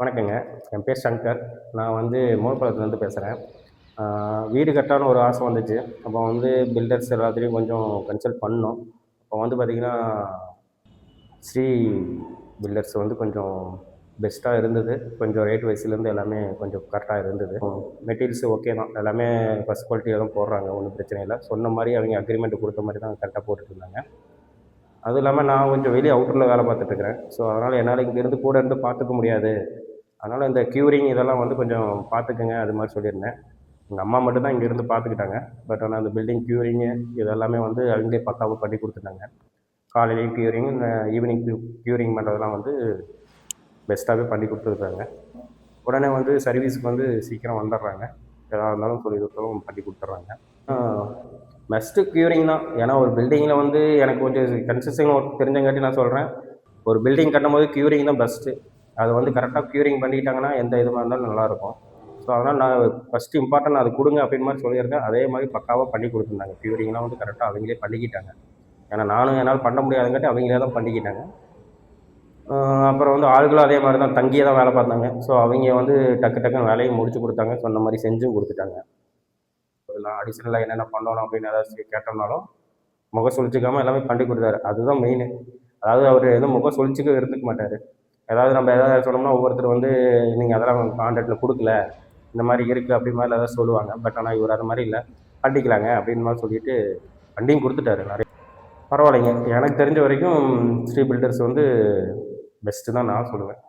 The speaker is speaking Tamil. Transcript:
வணக்கங்க. என் பேர் சங்கர். நான் வந்து மோகனபாளையத்துலேருந்து பேசுகிறேன். வீடு கட்டலான்னு ஒரு ஆசை வந்துச்சு. அப்போ வந்து பில்டர்ஸ் எல்லாத்துலேயும் கொஞ்சம் கன்சல்ட் பண்ணோம். அப்போ வந்து பார்த்தீங்கன்னா, ஸ்ரீ பில்டர்ஸ் வந்து கொஞ்சம் பெஸ்ட்டா இருந்தது. கொஞ்சம் ரேட் வைஸ்லேருந்து எல்லாமே கொஞ்சம் கரெக்ட்டா இருந்தது. மெட்டீரியல்ஸ் ஓகே தான். எல்லாமே ஃபர்ஸ்ட் குவாலிட்டியா தான் போடுறாங்க. ஒண்ணும் பிரச்சனை இல்ல. சொன்ன மாரி அவங்க அக்ரீமெண்ட் குடுத்த மாரி தான் கரெக்ட்டா போட்டுட்ருந்தாங்க. அதுவும் இல்லாம நான் கொஞ்சம் வெளிய அவுட்டர்ல வேலை பார்த்துட்டுருக்கிறேன். ஸோ, அதனால என்னால இங்கேருந்து கூட இருந்து பார்த்துக்க முடியாது. அதனால் இந்த க்யூரிங் இதெல்லாம் வந்து கொஞ்சம் பார்த்துக்கங்க அது மாதிரி சொல்லியிருந்தேன். எங்கள் அம்மா மட்டும் தான் இங்கேருந்து பார்த்துக்கிட்டாங்க. பட் ஆனால் அந்த பில்டிங் க்யூரிங்கு இது எல்லாமே வந்து அவங்களே பக்காவா பண்ணி கொடுத்துட்டாங்க. காலையிலேயும் க்யூரிங், ஈவினிங் க்யூரிங் பண்ணுறதெல்லாம் வந்து பெஸ்ட்டாகவே பண்ணி கொடுத்துருக்காங்க. உடனே வந்து சர்வீஸுக்கு வந்து சீக்கிரம் வந்துடுறாங்க. எதா இருந்தாலும் சொல்லி கொடுத்தாலும் பண்ணி கொடுத்துட்றாங்க. மஸ்ட்டு க்யூரிங் தான். ஏன்னா ஒரு பில்டிங்கில் வந்து எனக்கு கொஞ்சம் கன்ஸ்ட்ரக்ஷன் ஒர்க் தெரிஞ்சங்காட்டி நான் சொல்கிறேன். ஒரு பில்டிங் கட்டும்போது க்யூரிங் தான் பெஸ்ட்டு. அது வந்து கரெக்டாக க்யூரிங் பண்ணிக்கிட்டாங்கன்னா எந்த இதுவாக இருந்தாலும் நல்லாயிருக்கும். ஸோ அதனால் நான் ஃபஸ்ட்டு இம்பார்ட்டன்ட் அது கொடுங்க அப்படின்னு மாதிரி சொல்லியிருக்கேன். அதே மாதிரி பக்காவாக பண்ணி கொடுத்துருந்தாங்க. க்யூரிங்லாம் வந்து கரெக்டாக அவங்களே பண்ணிக்கிட்டாங்க. ஏன்னா நானும் என்னால் பண்ண முடியாதுங்காட்டி அவங்களே தான் பண்ணிக்கிட்டாங்க. அப்புறம் வந்து ஆள்களும் அதே மாதிரி தான் தங்கியே தான் வேலை பார்த்தாங்க. ஸோ அவங்க வந்து டக்கு டக்குன்னு வேலையும் முடிச்சு கொடுத்தாங்க. சொன்ன மாதிரி செஞ்சும் கொடுத்துட்டாங்க. இதெல்லாம் அடிஷ்னலாக என்னென்ன பண்ணணும் அப்படின்னு ஏதாச்சும் கேட்டோம்னாலும் முகம் சுளிச்சுக்காம எல்லாமே பண்ணி கொடுத்தாரு. அதுதான் மெயினு. அதாவது அவர் எதுவும் முகம் சுளிச்சுக்க இருந்துக்க மாட்டார். ஏதாவது நம்ம ஏதாவது சொன்னோம்னா ஒவ்வொருத்தர் வந்து நீங்கள் அதெல்லாம் கான்ட்ராக்டில் கொடுக்கல, இந்த மாதிரி இருக்குது அப்படி மாதிரி ஏதாவது சொல்லுவாங்க. பட் ஆனால் இவர் அது மாதிரி இல்லை, பண்ணிக்கலாங்க அப்படின்னு மாதிரி சொல்லிட்டு வண்டியும் கொடுத்துட்டாரு நிறைய. பரவாயில்லைங்க. எனக்கு தெரிஞ்ச வரைக்கும் ஸ்ரீ பில்டர்ஸ் வந்து பெஸ்ட்டு தான் நான் சொல்லுவேன்.